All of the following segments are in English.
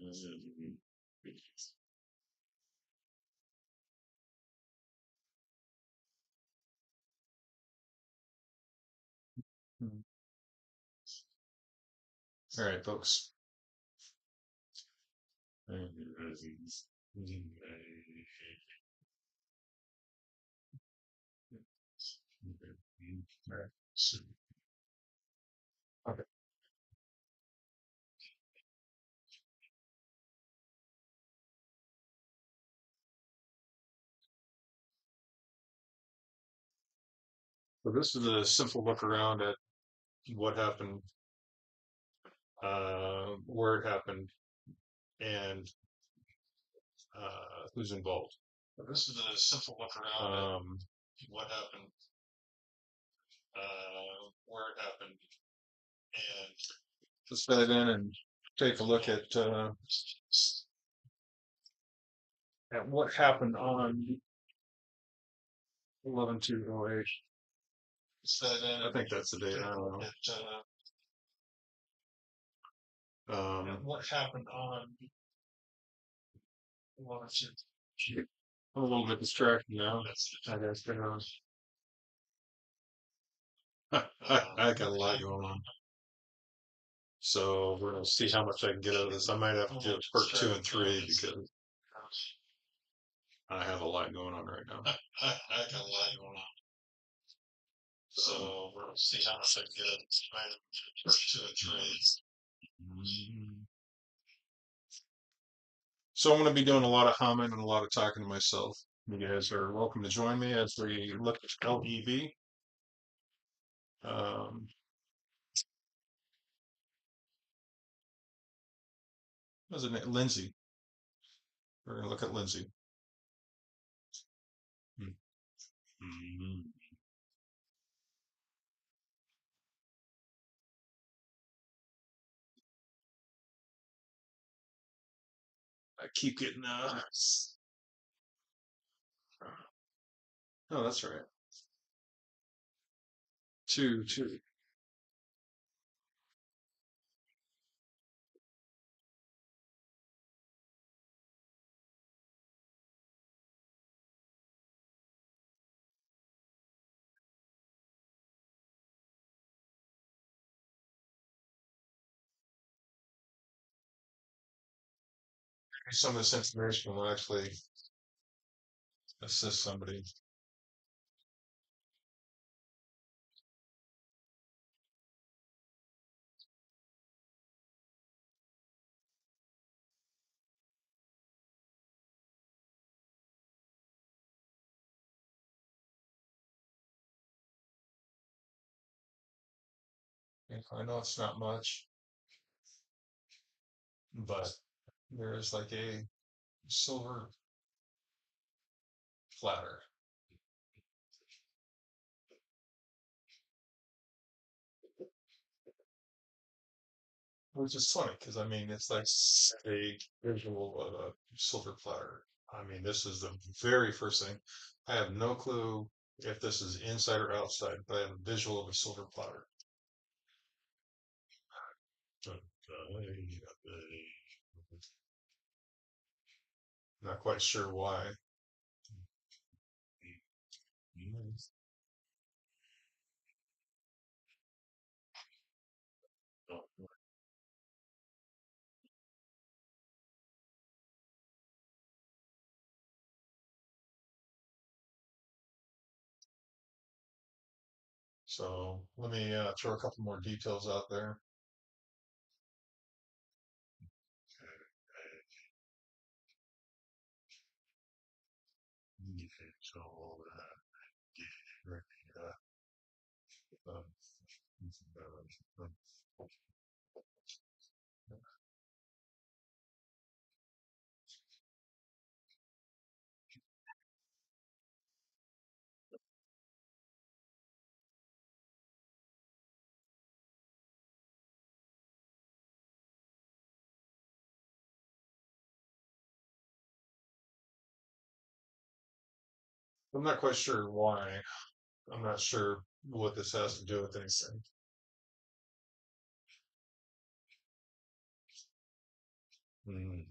All right, folks. All right. Okay. So this is a simple look around at what happened, where it happened, and who's involved. So this is a simple look around at what happened, where it happened, and let's dive in and take a look at what happened on 11/2/08. I think that's the date. I don't know. What happened on 11/2? I'm a little bit distracted now. I guess I got a lot going on. So we're gonna see how much I can get out of this. I might have to do part 2 and 3 because I have a lot going on right now. I got a lot going on. So we're gonna see how much I can get out of this. I might have to do part 2 and 3. So I'm gonna be doing a lot of humming and a lot of talking to myself. You guys are welcome to join me as we look at L.E.B. Um, what was it? Lindsay. We're gonna look at Lindsay. Mm-hmm. I keep getting oh, that's right. Two. Some of this information will actually assist somebody. I know it's not much, but there is like a silver platter, which is funny because I mean it's like a visual of a silver platter. I mean this is the very first thing. I have no clue if this is inside or outside, but I have a visual of a silver platter. Not quite sure why. So let me throw a couple more details out there. So I'm not quite sure why. I'm not sure what this has to do with anything. Mm,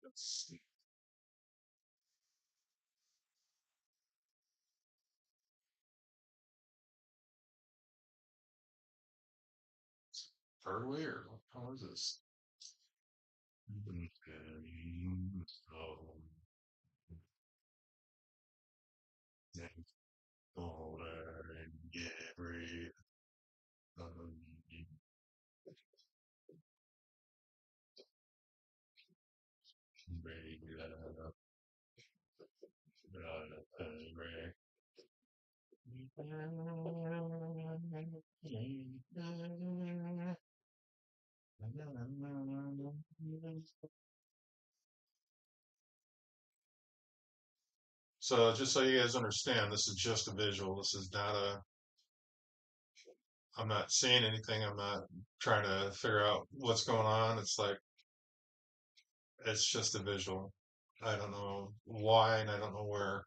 It's very weird. How is this? So just so you guys understand, this is just a visual. This is not a, I'm not seeing anything. I'm not trying to figure out what's going on. It's like, it's just a visual. I don't know why and I don't know where.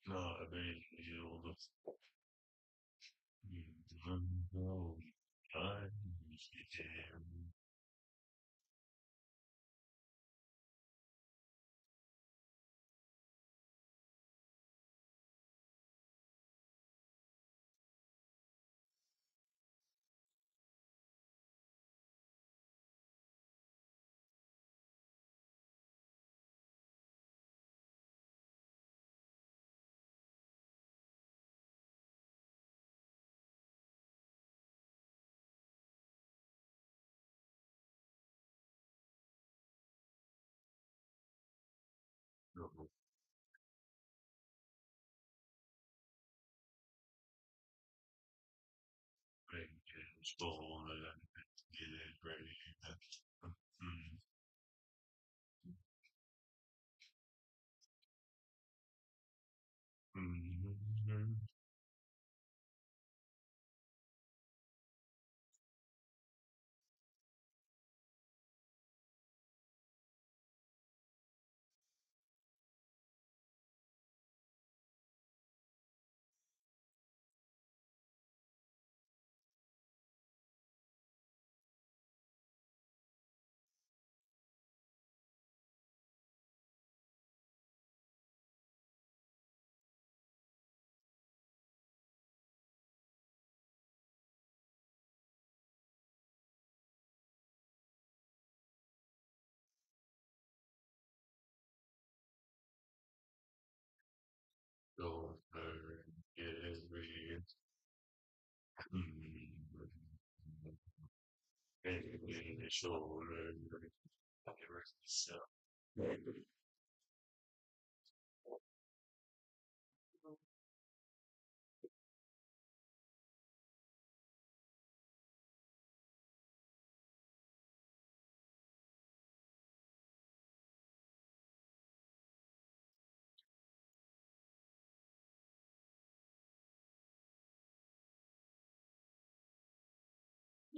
Not a big deal.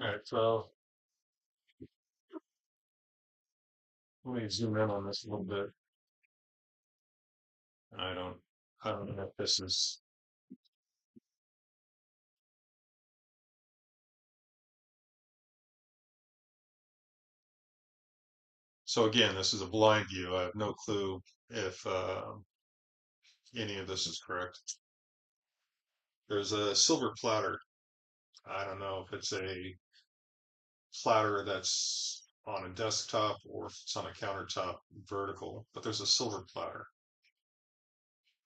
All right, so let me zoom in on this a little bit. I don't, I don't know if this is. So again, this is a blind view. I have no clue if any of this is correct. There's a silver platter. I don't know if it's a platter that's on a desktop or if it's on a countertop vertical, but there's a silver platter.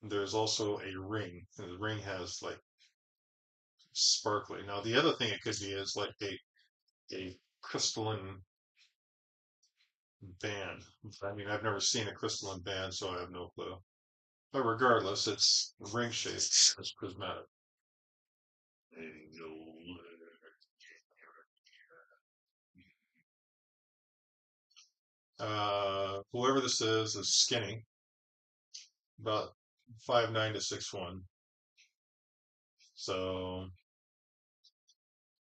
There's also a ring. And the ring has like sparkly. Now the other thing it could be is like a crystalline band. I mean, I've never seen a crystalline band, so I have no clue. But regardless, it's ring shaped. It's prismatic. Whoever this is skinny, about 5'9" to 6'1". So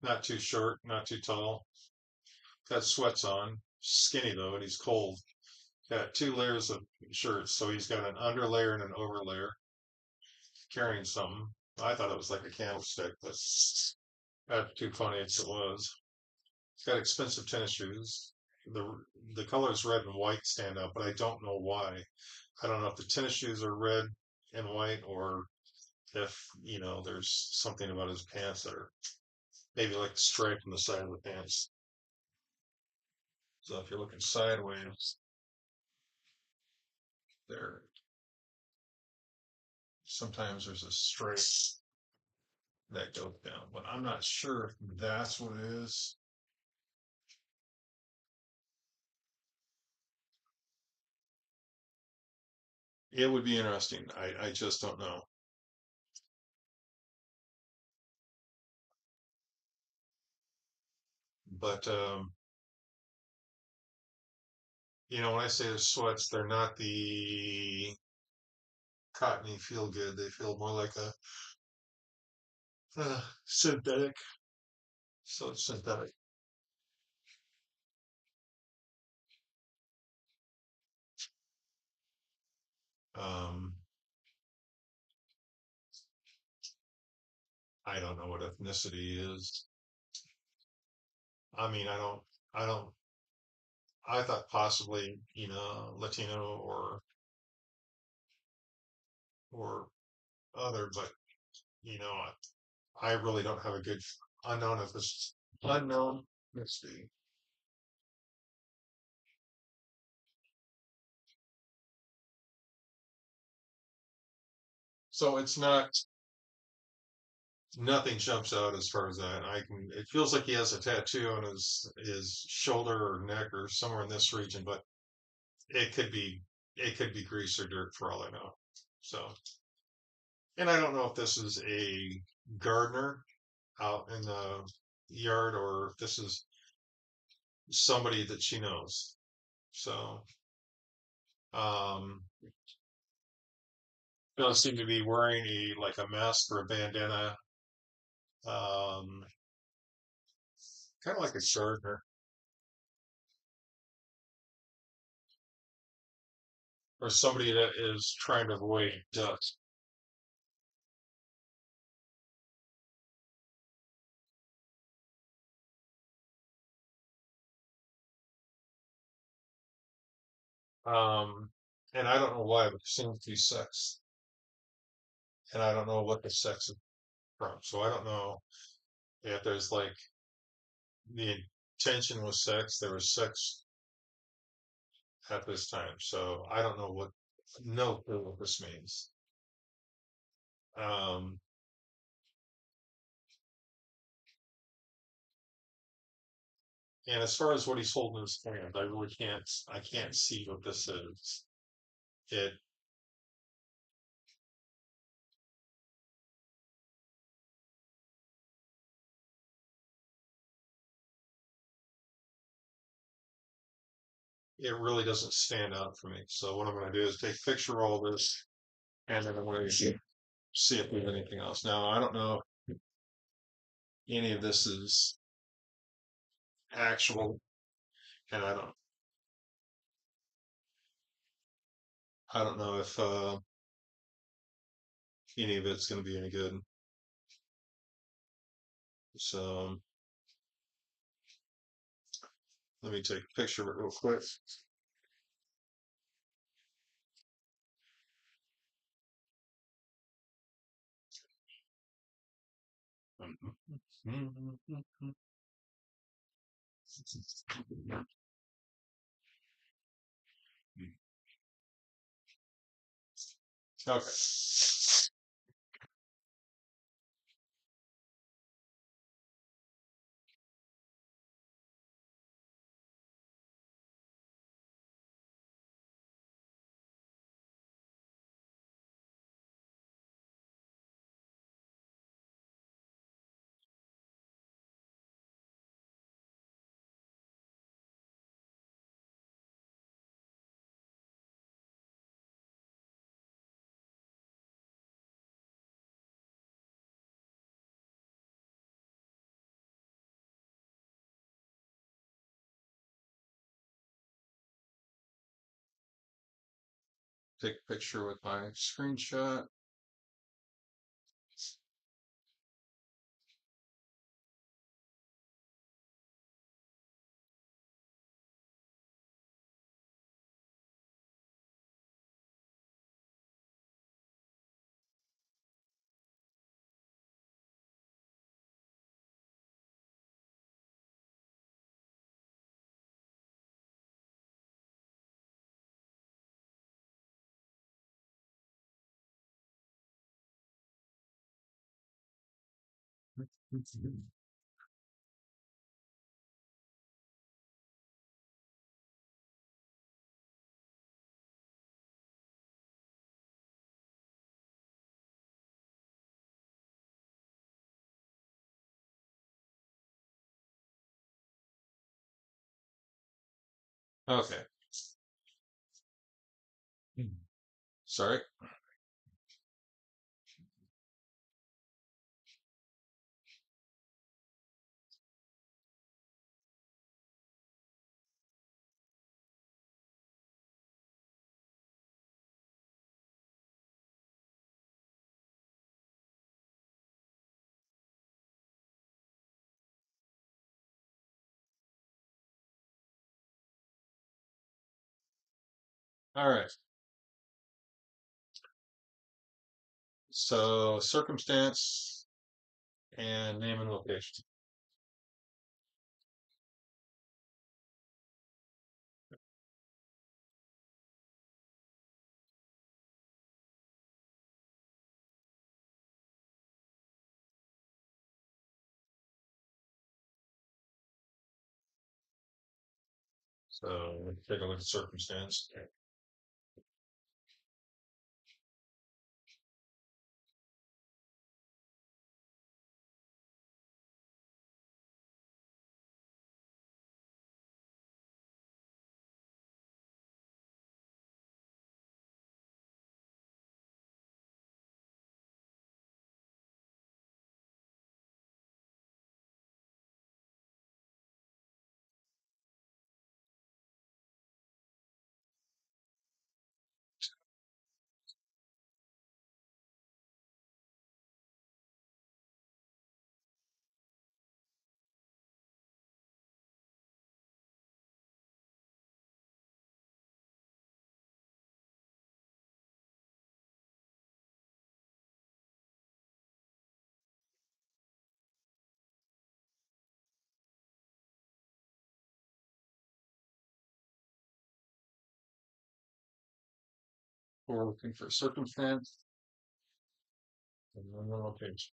not too short, not too tall. Got sweats on. Skinny though, and he's cold. Got two layers of shirts, so he's got an underlayer and an overlayer. Carrying something. I thought it was like a candlestick, but that's too funny as it was. He's got expensive tennis shoes. The colors red and white stand out, but I don't know why. I don't know if the tennis shoes are red and white or if, there's something about his pants that are maybe like the stripe on the side of the pants. So if you're looking sideways, there sometimes there's a stripe that goes down, but I'm not sure if that's what it is. It would be interesting. I just don't know. But when I say the sweats, they're not the cottony feel good. They feel more like a synthetic. So it's synthetic. Um, I don't know what ethnicity is. I mean, I don't, I thought possibly, Latino or other, but you know, I really don't have a good unknown of this unknown. Let's see. So it's not nothing jumps out as far as that. It feels like he has a tattoo on his shoulder or neck or somewhere in this region, but it could be it could be grease or dirt for all I know. So, and I don't know if this is a gardener out in the yard or if this is somebody that she knows. So, um, doesn't seem to be wearing a mask or a bandana. Um, kind of like a gardener or somebody that is trying to avoid dust. Um, and I don't know why, but it seems to be sex, and I don't know what the sex is from. So I don't know if there's like the intention was sex, there was sex at this time. So I don't know no clue what this means. Um, And as far as what he's holding in his hand, I can't see what this is. It, it really doesn't stand out for me. So what I'm going to do is take a picture of all this, and then I'm going to see if there's anything else. Now, I don't know if any of this is actual, and I don't know if any of it's going to be any good. So let me take a picture of it real quick. Okay. Take a picture with my screenshot. Okay. Sorry. All right. So circumstance and name and location. So take a look at circumstance. We're looking for circumstance and then the location.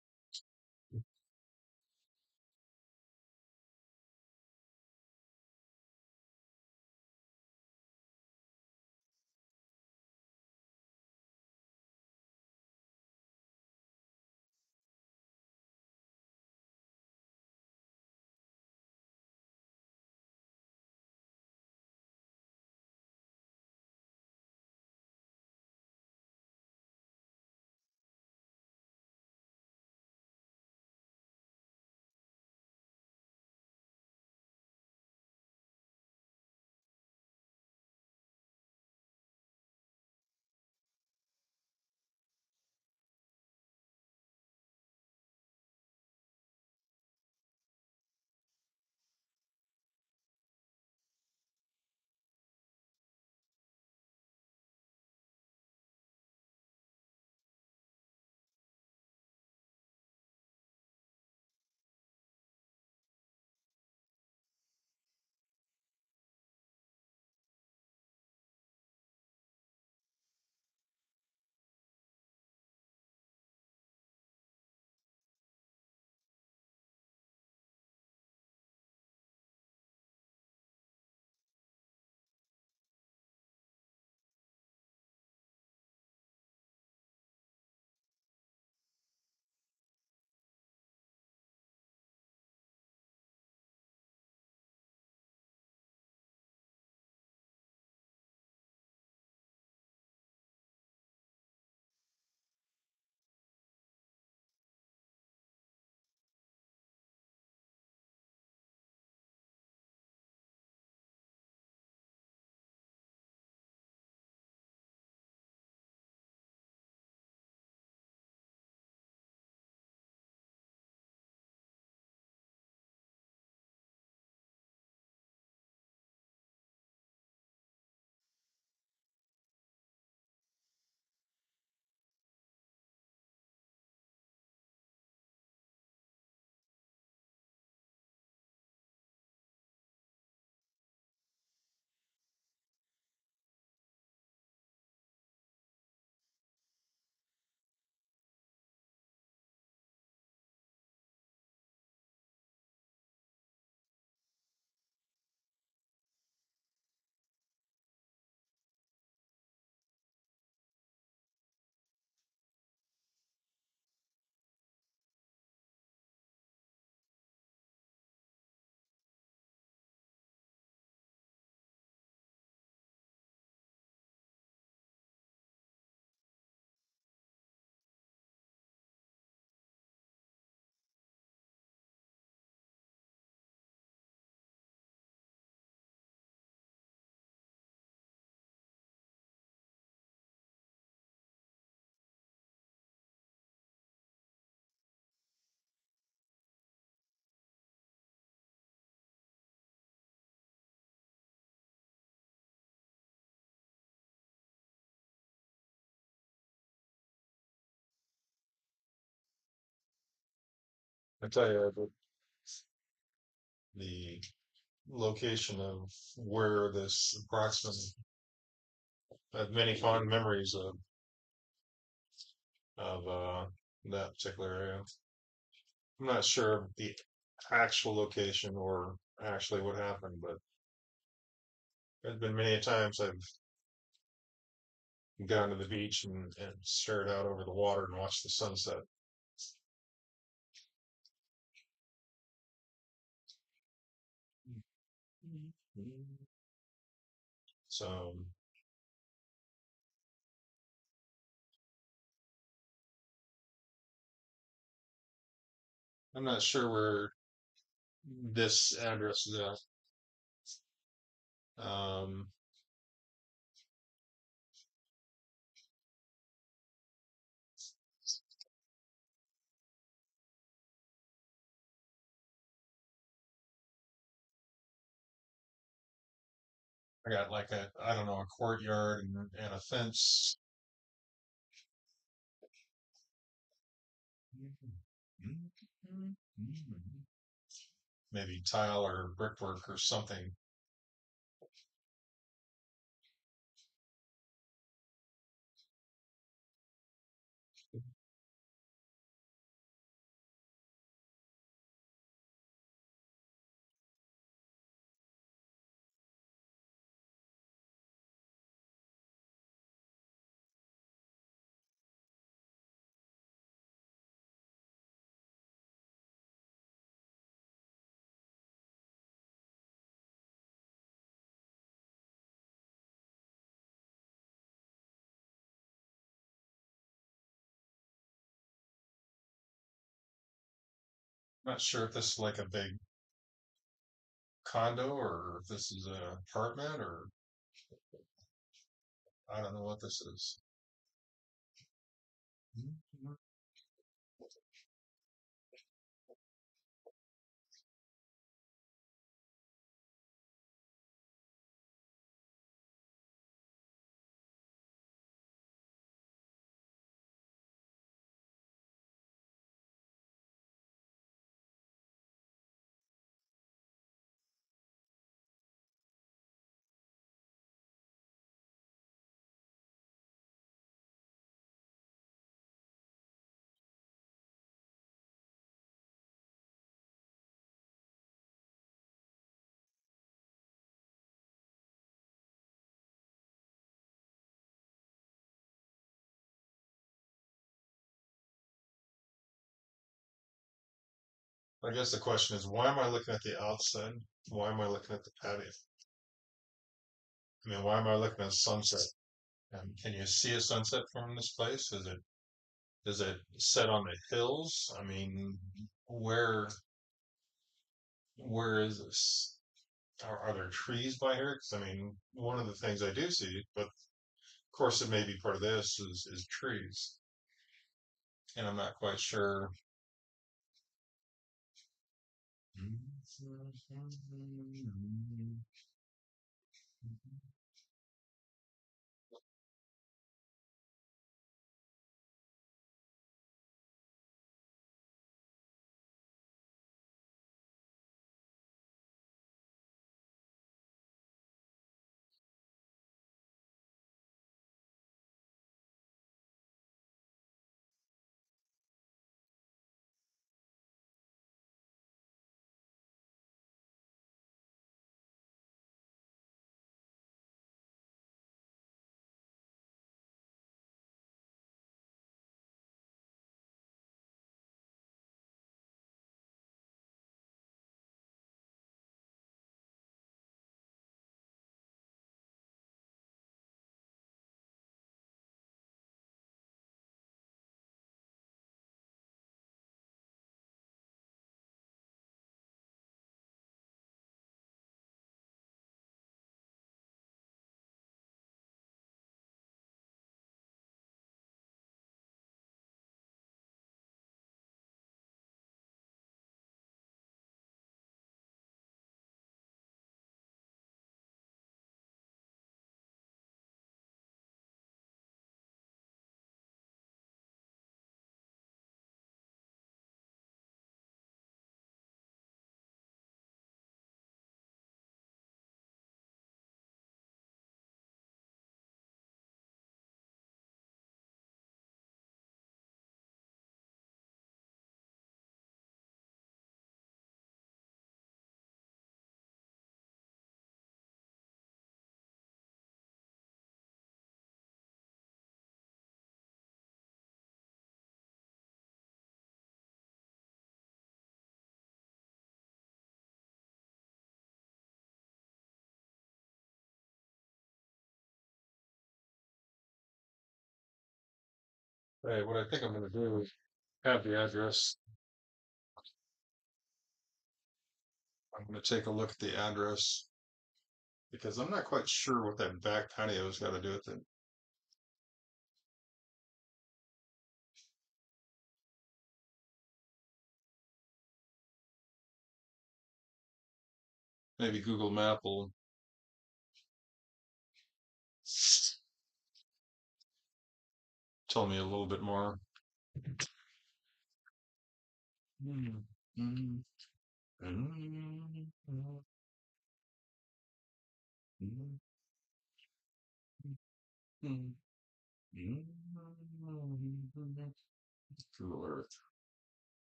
I tell you, the location of where this approximately, I have many fond memories of that particular area. I'm not sure of the actual location or actually what happened, but there's been many times I've gone to the beach and stared out over the water and watched the sunset. So I'm not sure where this address is at. I got like I don't know, a courtyard and a fence. Maybe tile or brickwork or something. Not sure if this is like a big condo or if this is an apartment or I don't know what this is. I guess the question is, why am I looking at the outside? Why am I looking at the patio? I mean, why am I looking at sunset? Can you see a sunset from this place? Is it set on the hills? I mean, where where is this? Are there trees by here? Because I mean, one of the things I do see, but of course it may be part of this, is trees, and I'm not quite sure. Hey, what I think I'm going to do is have the address. I'm going to take a look at the address because I'm not quite sure what that back patio's got to do with it. Maybe Google Map will tell me a little bit more. Mm, mm, mm, mm, mm, mm, mm. Google Earth.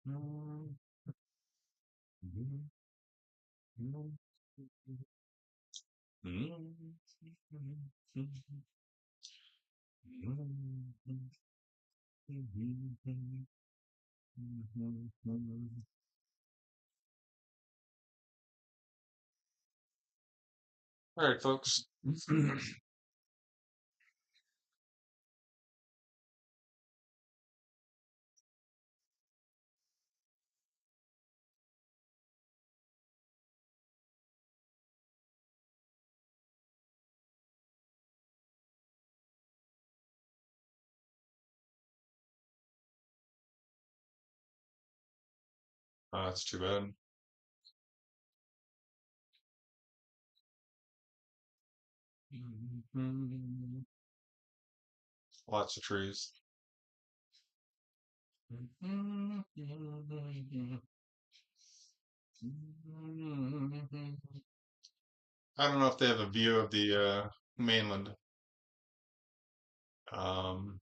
Mm, mm, mm, mm, mm, mm. All right, folks. That's too bad. Lots of trees. I don't know if they have a view of the mainland. Um,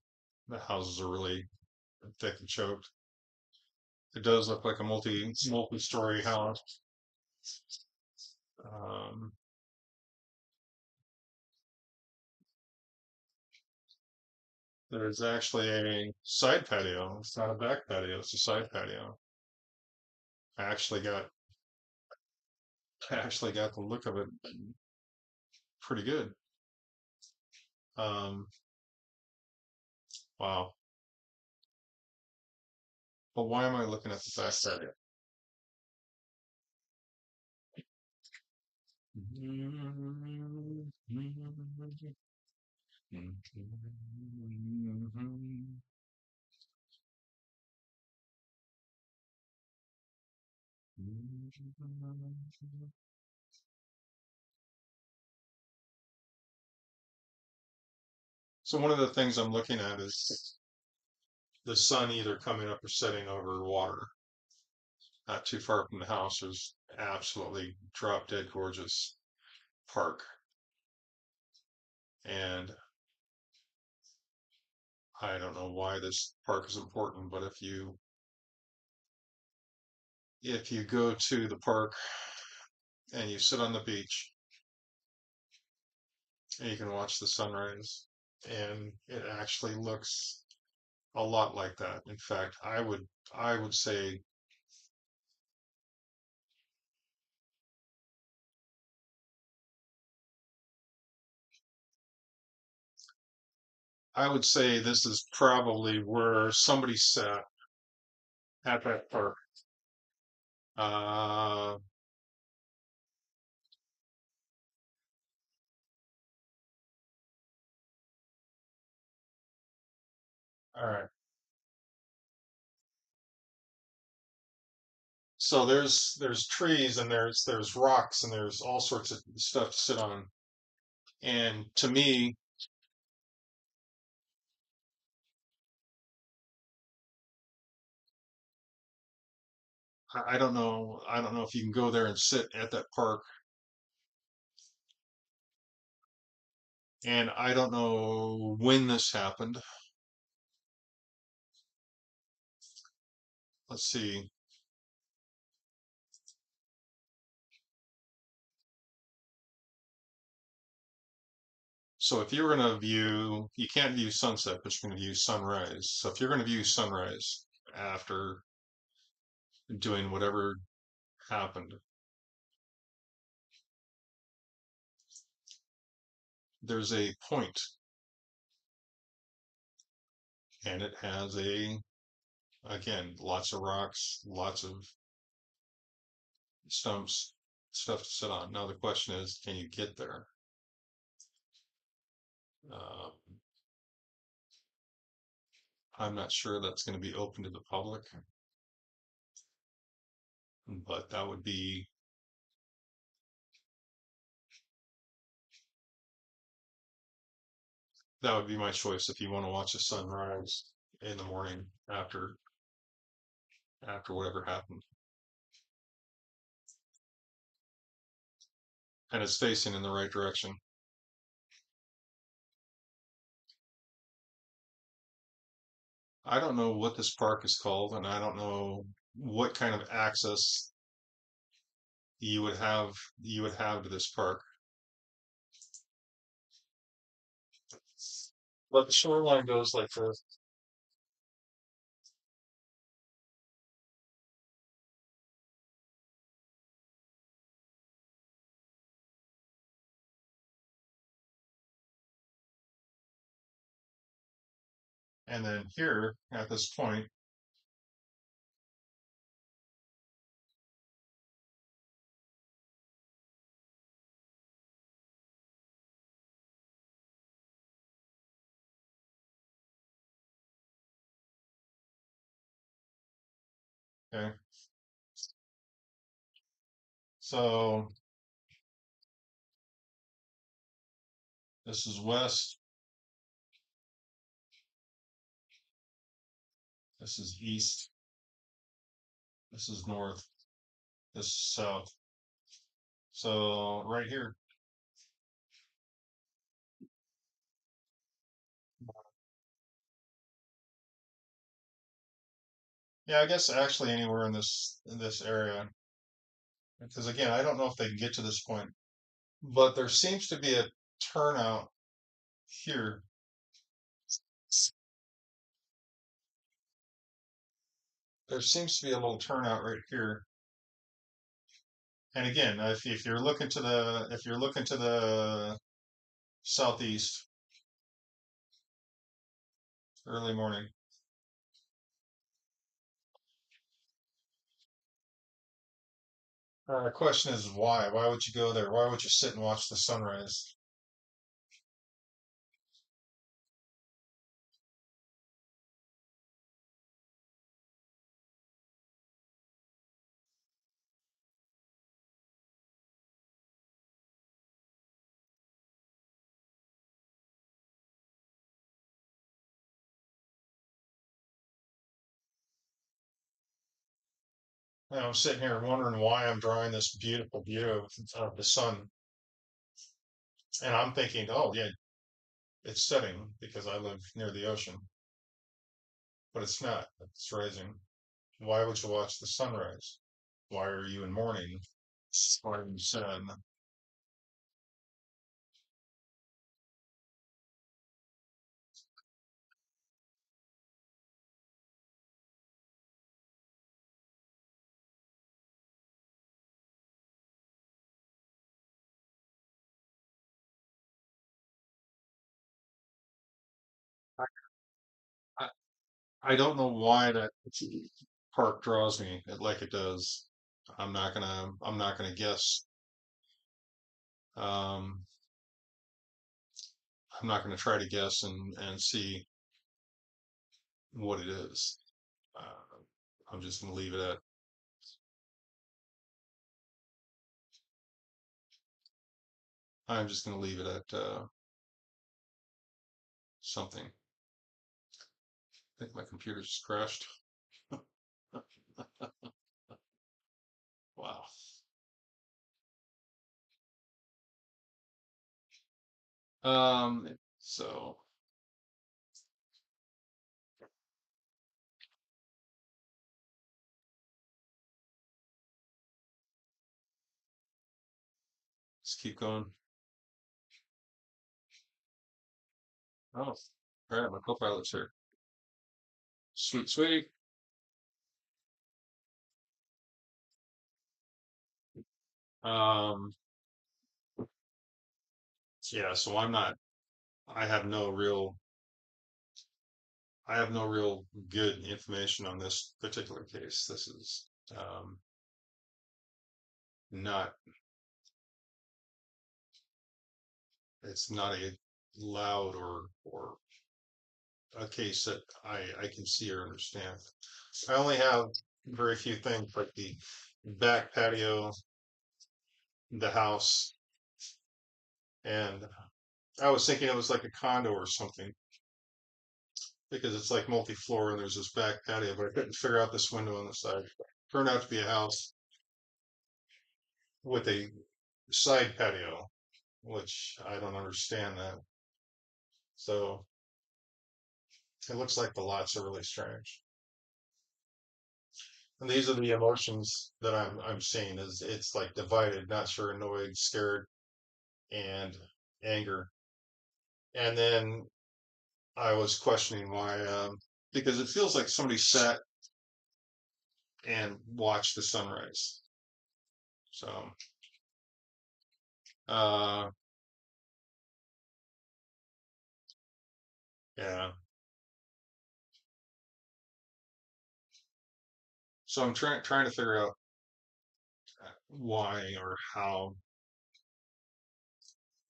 the houses are really thick and choked. It does look like a multi-story house. Um, there's actually a side patio. It's not a back patio, it's a side patio. I actually got I actually got the look of it pretty good. Um, wow. But why am I looking at the back patio? So one of the things I'm looking at is the sun either coming up or setting over water. Not too far from the house, there's absolutely drop dead gorgeous park. And I don't know why this park is important, but if you go to the park and you sit on the beach and you can watch the sunrise, and it actually looks a lot like that. In fact, I would say I would say this is probably where somebody sat at that park. Uh, all right. So there's trees and there's rocks and there's all sorts of stuff to sit on. And to me, I don't know if you can go there and sit at that park. And I don't know when this happened. Let's see. So if you're going to view, you can't view sunset, but you're going to view sunrise. So if you're going to view sunrise after doing whatever happened, there's a point, and it has again, lots of rocks, lots of stumps, stuff to sit on. Now the question is, can you get there? Uh, I'm not sure that's going to be open to the public, but that would be my choice if you want to watch the sunrise in the morning after whatever happened. And it's facing in the right direction. I don't know what this park is called, and I don't know what kind of access you would have to this park. But the shoreline goes like this, and then here at this point, okay. So this is west, this is east, this is north, this is south. So right here, yeah, I guess actually anywhere in this area, because again, I don't know if they can get to this point, but there seems to be a turnout here. There seems to be a little turnout right here. And again, if you're looking to the southeast, early morning. The question is why? Why would you go there? Why would you sit and watch the sunrise? Now, I'm sitting here wondering why I'm drawing this beautiful view of the sun, and I'm thinking, oh yeah, it's setting because I live near the ocean, but it's not. It's rising. Why would you watch the sunrise? Why are you in mourning? Why are you sad? I, I don't know why that park draws me like it does. I'm not gonna guess. Um, I'm not gonna try to guess and see what it is. Uh, I'm just gonna leave it at I'm just gonna leave it at something. I think my computer just crashed. Wow. So let's keep going. Oh, all right, my co-pilot's here. Sweet, sweet. Um, Yeah, so I'm not, I have no real, I have no real good information on this particular case. This is not, it's not a loud or a case that I can see or understand. I only have very few things like the back patio, the house, and I was thinking it was like a condo or something because it's like multi-floor and there's this back patio, but I couldn't figure out this window on the side. Turned out to be a house with a side patio, which I don't understand that. So it looks like the lots are really strange. And these are the emotions that I'm seeing is it's like divided, not sure, annoyed, scared, and anger. And then I was questioning why, because it feels like somebody sat and watched the sunrise. So, uh, yeah. So I'm trying to figure out why or how,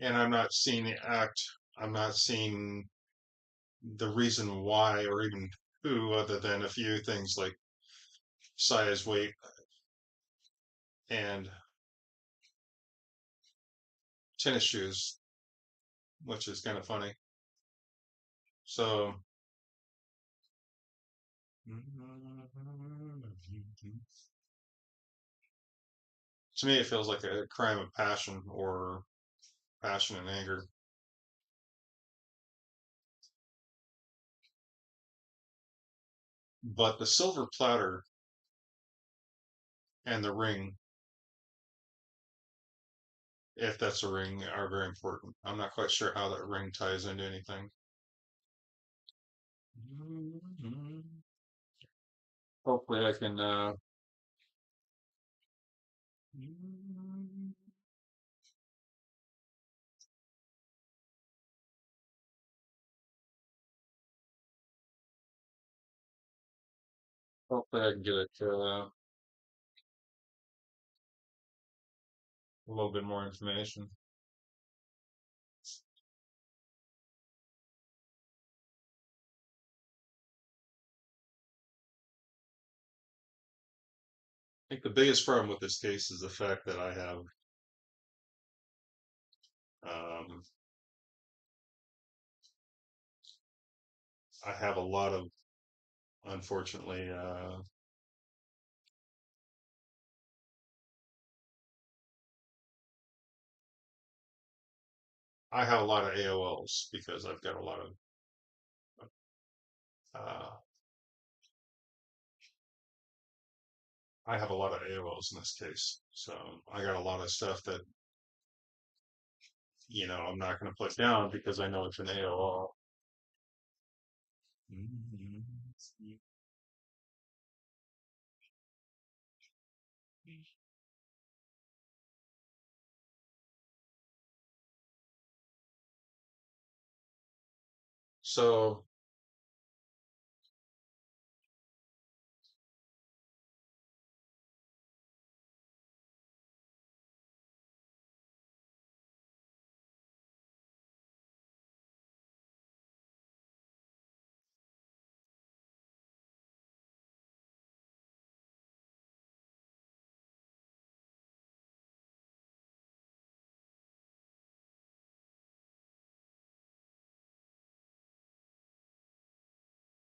and I'm not seeing the act. I'm not seeing the reason why or even who, other than a few things like size, weight, and tennis shoes, which is kind of funny. So, to me, it feels like a crime of passion or passion and anger. But the silver platter and the ring, if that's a ring, are very important. I'm not quite sure how that ring ties into anything. Hopefully, I can. Hopefully, I can get it a little bit more information. I think the biggest problem with this case is the fact that um, I have a lot of, unfortunately, I have a lot of AOLs because I've got a lot of, uh, I have a lot of AOLs in this case. So I got a lot of stuff that, I'm not going to put down because I know it's an AOL. So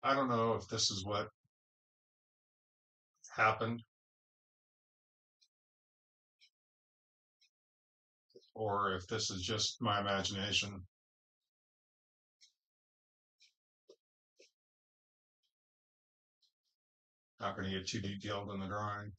I don't know if this is what happened or if this is just my imagination. Not going to get too detailed in the drawing.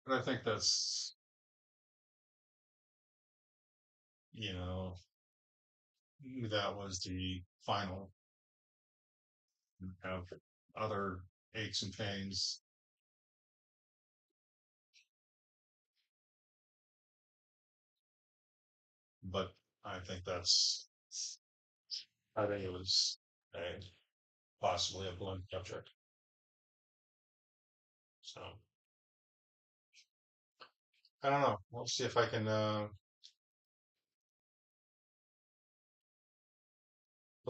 But I think that's, you know, that was the final. Have other aches and pains, but I think that's, I think it was a possibly a blunt subject. So I don't know. We'll see if I can. We'll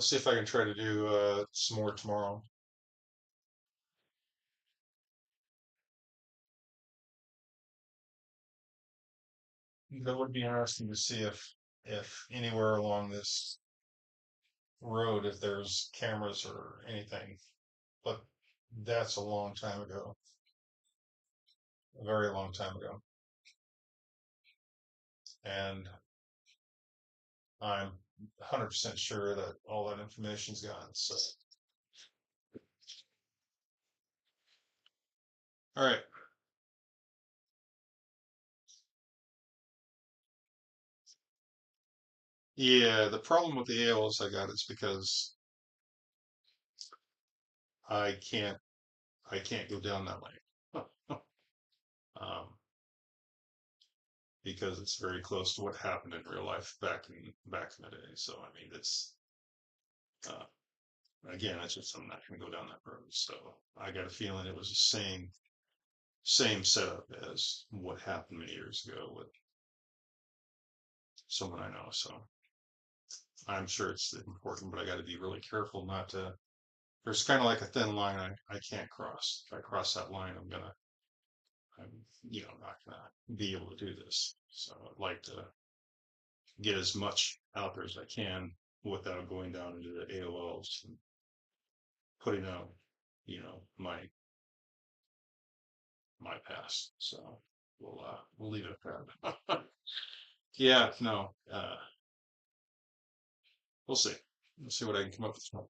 see if I can try to do some more tomorrow. That would be interesting to see if anywhere along this road if there's cameras or anything. But that's a long time ago, a very long time ago, and I'm 100% sure that all that information's gone. So, all right. Yeah, the problem with the ALS I got is because I can't I can't go down that lane. um, because it's very close to what happened in real life back in the day. So I mean, it's uh, again, it's just I'm not going to go down that road. So I got a feeling it was the same setup as what happened many years ago with someone I know. So I'm sure it's important, but I got to be really careful not to. There's kind of like a thin line I can't cross. If I cross that line, I'm not gonna be able to do this. So I'd like to get as much out there as I can without going down into the AOLs and putting out, my past. So we'll leave it at that. Yeah, no, we'll see. We'll see what I can come up with.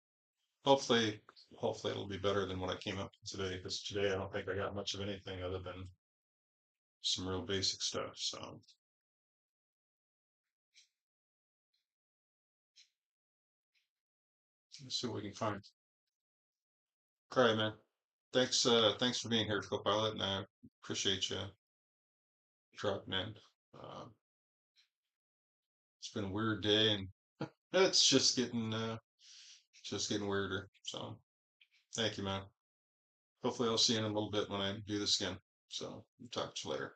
Hopefully, hopefully it'll be better than what I came up with today. Because today I don't think I got much of anything other than some real basic stuff. So let's see what we can find. All right, man. Thanks for being here, co-pilot, and I appreciate you dropping in. Um, it's been a weird day, and it's just getting weirder. So thank you, man. Hopefully, I'll see you in a little bit when I do this again. So talk to you later.